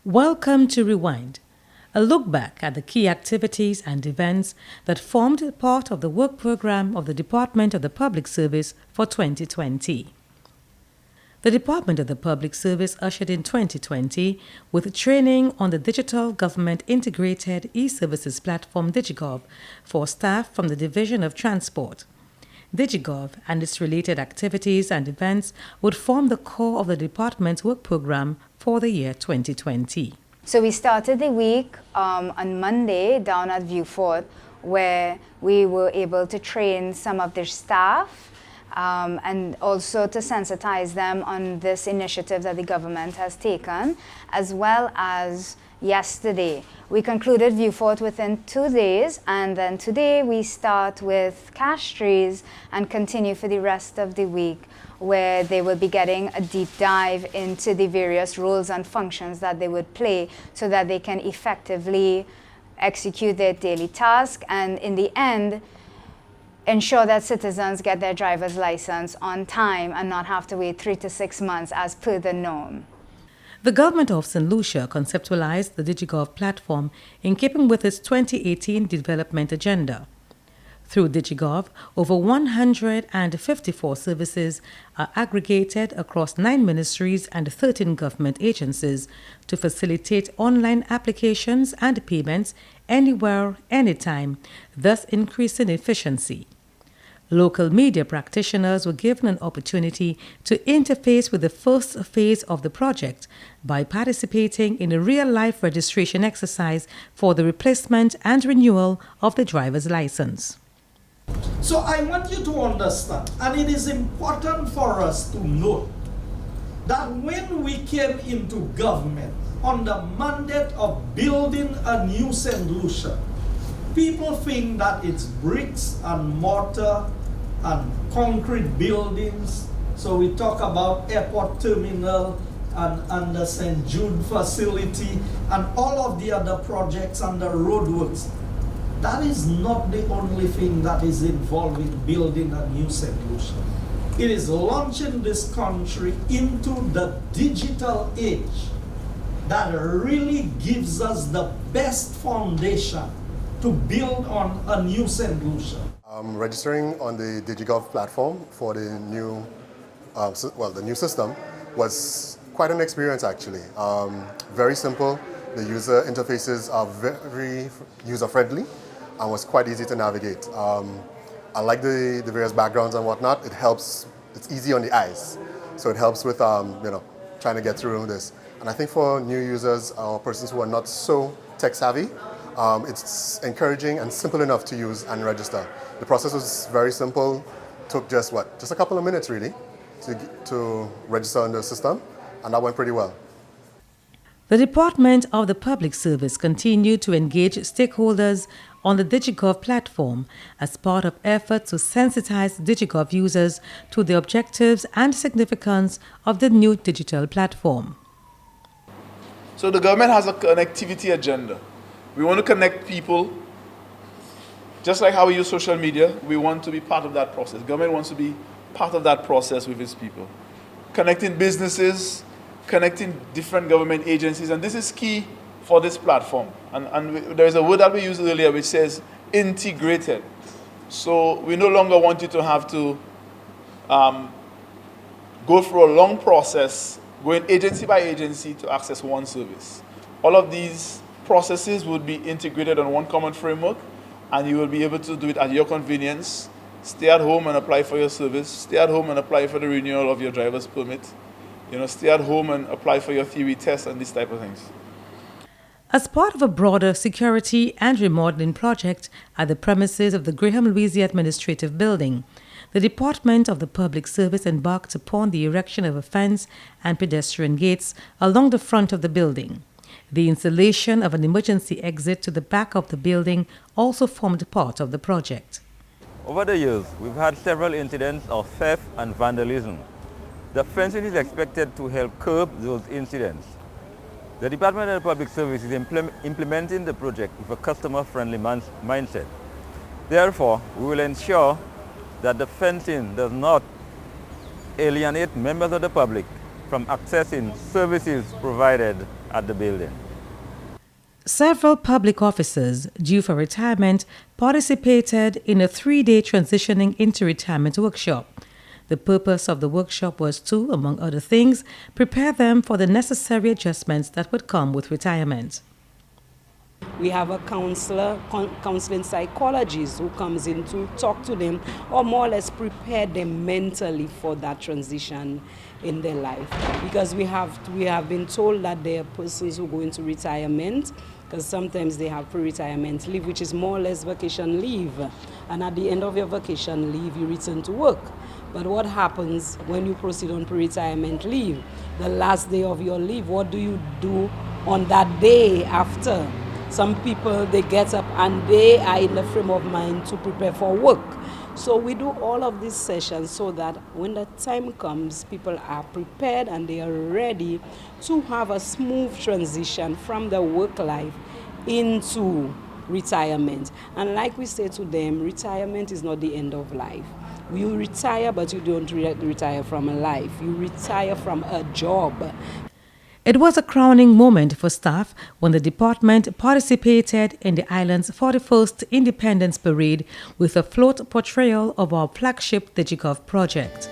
Welcome to Rewind, a look back at the key activities and events that formed part of the work program of the Department of the Public Service for 2020. The Department of the Public Service ushered in 2020 with training on the Digital Government Integrated E-Services Platform DigiGov for staff from the Division of Transport. DigiGov and its related activities and events would form the core of the department's work program for the year 2020. So we started the week on Monday down at Viewfort, where we were able to train some of their staff and also to sensitize them on this initiative that the government has taken, as well as yesterday. We concluded Viewfort within 2 days, and then today we start with cash trees and continue for the rest of the week, where they will be getting a deep dive into the various roles and functions that they would play so that they can effectively execute their daily task and in the end ensure that citizens get their driver's license on time and not have to wait 3 to 6 months as per the norm. The government of St. Lucia conceptualized the DigiGov platform in keeping with its 2018 development agenda. Through DigiGov, over 154 services are aggregated across 9 ministries and 13 government agencies to facilitate online applications and payments anywhere, anytime, thus increasing efficiency. Local media practitioners were given an opportunity to interface with the first phase of the project by participating in a real-life registration exercise for the replacement and renewal of the driver's license. So I want you to understand, and it is important for us to note, that when we came into government on the mandate of building a new St. Lucia, people think that it's bricks and mortar and concrete buildings. So we talk about airport terminal and the St. Jude facility and all of the other projects and the roadworks. That is not the only thing that is involved in building a new St. Lucia. It is launching this country into the digital age that really gives us the best foundation to build on a new St. Lucia. Registering on the DigiGov platform for the new, the new system was quite an experience actually. Very simple. The user interfaces are very user-friendly and was quite easy to navigate. I like the various backgrounds and whatnot. It helps. It's easy on the eyes, so it helps with trying to get through this. And I think for new users or persons who are not so tech savvy, it's encouraging and simple enough to use and register. The process was very simple. Took just a couple of minutes really to register on the system, and that went pretty well. The Department of the Public Service continued to engage stakeholders on the DigiGov platform as part of efforts to sensitize DigiGov users to the objectives and significance of the new digital platform. So the government has a connectivity agenda. We want to connect people. Just like how we use social media, we want to be part of that process. Government wants to be part of that process with its people. Connecting businesses, connecting different government agencies, and this is key for this platform. And there's a word that we used earlier which says integrated. So we no longer want you to have to go through a long process, going agency by agency to access one service. All of these processes would be integrated on one common framework, and you will be able to do it at your convenience. Stay at home and apply for your service. Stay at home and apply for the renewal of your driver's permit. Stay at home and apply for your theory test and these type of things. As part of a broader security and remodeling project at the premises of the Graham Louisa Administrative Building, the Department of the Public Service embarked upon the erection of a fence and pedestrian gates along the front of the building. The installation of an emergency exit to the back of the building also formed part of the project. Over the years, we've had several incidents of theft and vandalism. The fencing is expected to help curb those incidents. The Department of Public Service is implementing the project with a customer-friendly mindset. Therefore, we will ensure that the fencing does not alienate members of the public from accessing services provided at the building. Several public officers due for retirement participated in a 3-day transitioning into retirement workshop. The purpose of the workshop was to, among other things, prepare them for the necessary adjustments that would come with retirement. We have a counselor, counseling psychologist who comes in to talk to them or more or less prepare them mentally for that transition in their life. Because we have been told that there are persons who go into retirement because sometimes they have pre-retirement leave, which is more or less vacation leave. And at the end of your vacation leave, you return to work. But what happens when you proceed on pre-retirement leave? The last day of your leave, what do you do on that day after? Some people, they get up and they are in the frame of mind to prepare for work. So we do all of these sessions so that when the time comes, people are prepared and they are ready to have a smooth transition from the work life into retirement. And like we say to them, retirement is not the end of life. You retire, but you don't retire from a life. You retire from a job. It was a crowning moment for staff when the department participated in the island's 41st Independence Parade with a float portrayal of our flagship DigiGov project.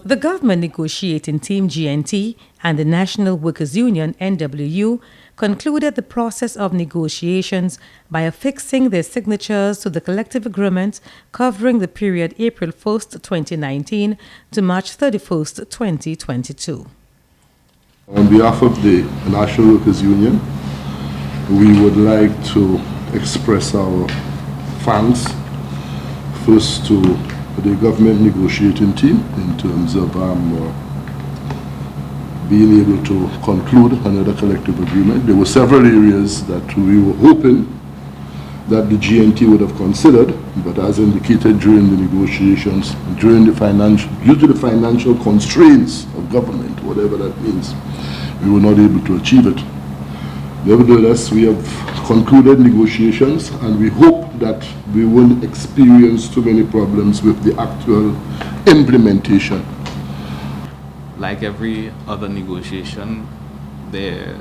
The government negotiating team GNT and the National Workers' Union NWU concluded the process of negotiations by affixing their signatures to the collective agreement covering the period April 1st, 2019 to March 31st, 2022. On behalf of the National Workers' Union, we would like to express our thanks first to the government negotiating team in terms of being able to conclude another collective agreement. There were several areas that we were hoping that the GNT would have considered, but as indicated during the negotiations, due to the financial constraints of government, whatever that means, we were not able to achieve it. Nevertheless, we have concluded negotiations and we hope that we won't experience too many problems with the actual implementation. Like every other negotiation, the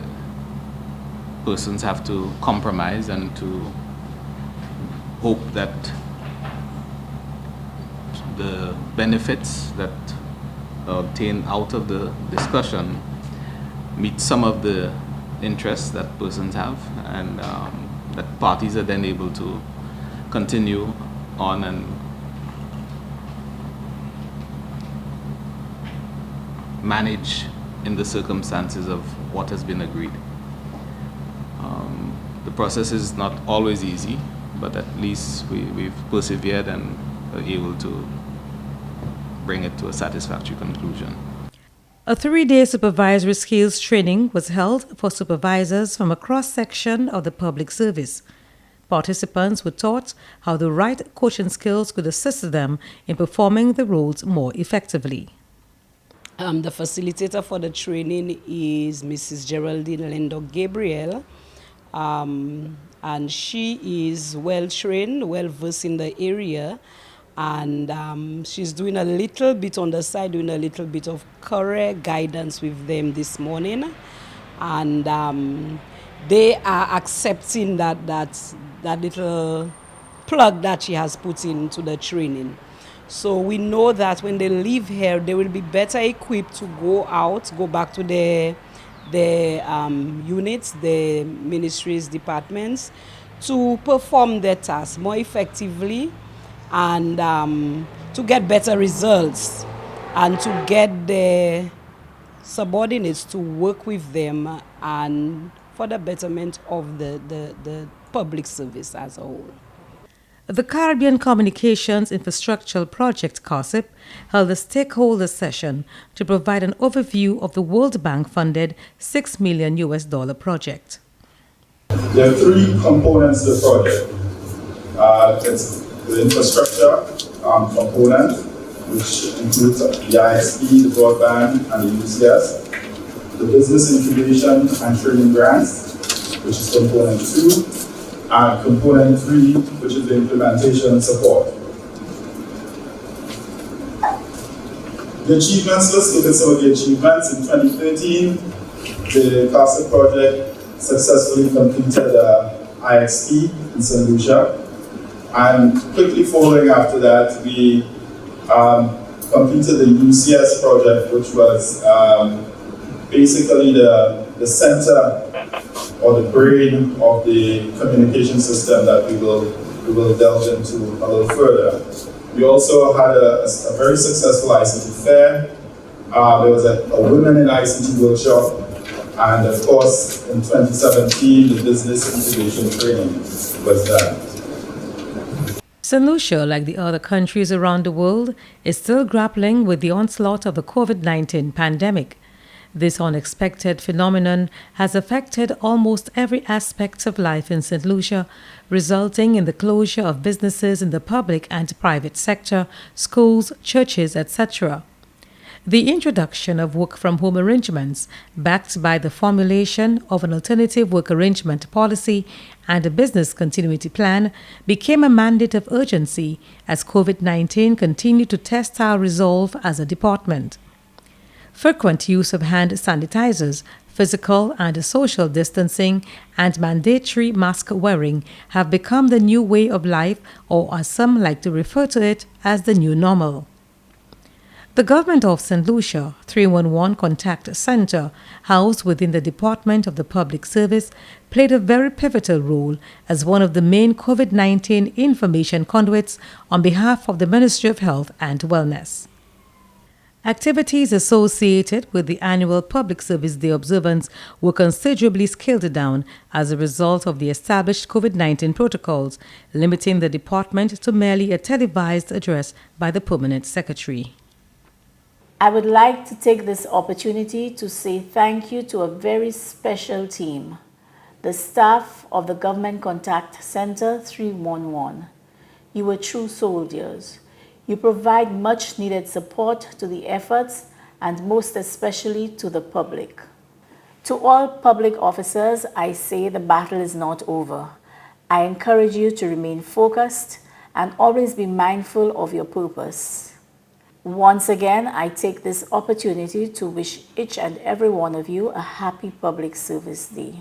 persons have to compromise and to hope that the benefits that are obtained out of the discussion meet some of the interests that persons have, and that parties are then able to continue on and manage in the circumstances of what has been agreed. The process is not always easy, but at least we've persevered and are able to bring it to a satisfactory conclusion. A 3-day supervisory skills training was held for supervisors from a cross-section of the public service. Participants were taught how the right coaching skills could assist them in performing the roles more effectively. The facilitator for the training is Mrs. Geraldine Lendo Gabriel, and she is well-trained, well-versed in the area, and she's doing a little bit on the side, doing a little bit of career guidance with them this morning, and they are accepting that little plug that she has put into the training. So we know that when they leave here, they will be better equipped to go back to their units, the ministries, departments, to perform their tasks more effectively and to get better results and to get their subordinates to work with them and for the betterment of the public service as a whole. The Caribbean Communications Infrastructural Project COSIP held a stakeholder session to provide an overview of the World Bank-funded $6 million project. There are 3 components to the project. It's the infrastructure component, which includes the ISP, the broadband, and the UCS. The business incubation and training grants, which is component 2. And component 3, which is the implementation support. The achievements, let's look at some of the achievements. In 2013, the CASA project successfully completed IXP in St. Lucia. And quickly following after that, we completed the UCS project, which was basically the center or the brain of the communication system that we will delve into a little further. We also had a very successful ICT fair. There was a Women in ICT workshop. And of course, in 2017, the business incubation training was done. St. Lucia, like the other countries around the world, is still grappling with the onslaught of the COVID-19 pandemic. This unexpected phenomenon has affected almost every aspect of life in St. Lucia, resulting in the closure of businesses in the public and private sector, schools, churches, etc. The introduction of work-from-home arrangements, backed by the formulation of an alternative work arrangement policy and a business continuity plan, became a mandate of urgency as COVID-19 continued to test our resolve as a department. Frequent use of hand sanitizers, physical and social distancing, and mandatory mask wearing have become the new way of life, or as some like to refer to it, as the new normal. The Government of St. Lucia 311 Contact Center, housed within the Department of the Public Service, played a very pivotal role as one of the main COVID-19 information conduits on behalf of the Ministry of Health and Wellness. Activities associated with the annual Public Service Day observance were considerably scaled down as a result of the established COVID-19 protocols, limiting the department to merely a televised address by the Permanent Secretary. I would like to take this opportunity to say thank you to a very special team, the staff of the Government Contact Center 311. You were true soldiers. You provide much needed support to the efforts and most especially to the public. To all public officers, I say the battle is not over. I encourage you to remain focused and always be mindful of your purpose. Once again, I take this opportunity to wish each and every one of you a happy Public Service Day.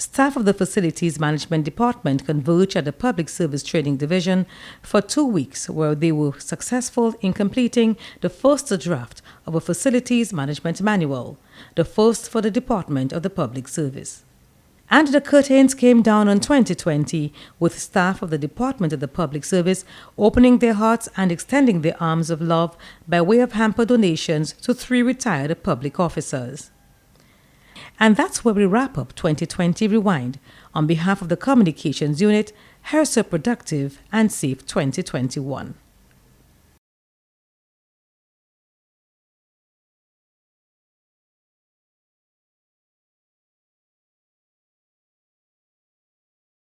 Staff of the Facilities Management Department converged at the Public Service Training Division for 2 weeks, where they were successful in completing the first draft of a Facilities Management Manual, the first for the Department of the Public Service. And the curtains came down on 2020, with staff of the Department of the Public Service opening their hearts and extending their arms of love by way of hamper donations to 3 retired public officers. And that's where we wrap up 2020 Rewind. On behalf of the Communications Unit, here's a productive and safe 2021.